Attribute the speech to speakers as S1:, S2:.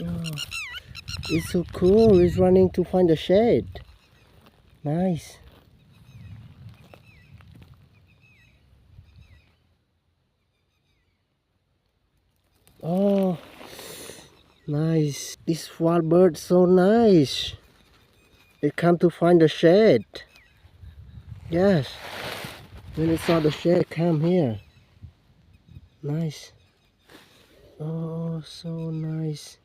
S1: Oh, it's so cool. It's running to find the shade. Nice. Oh, nice. This wild bird so nice. It come to find the shade. Yes. When it saw the shade, come here. Nice. Oh, so nice.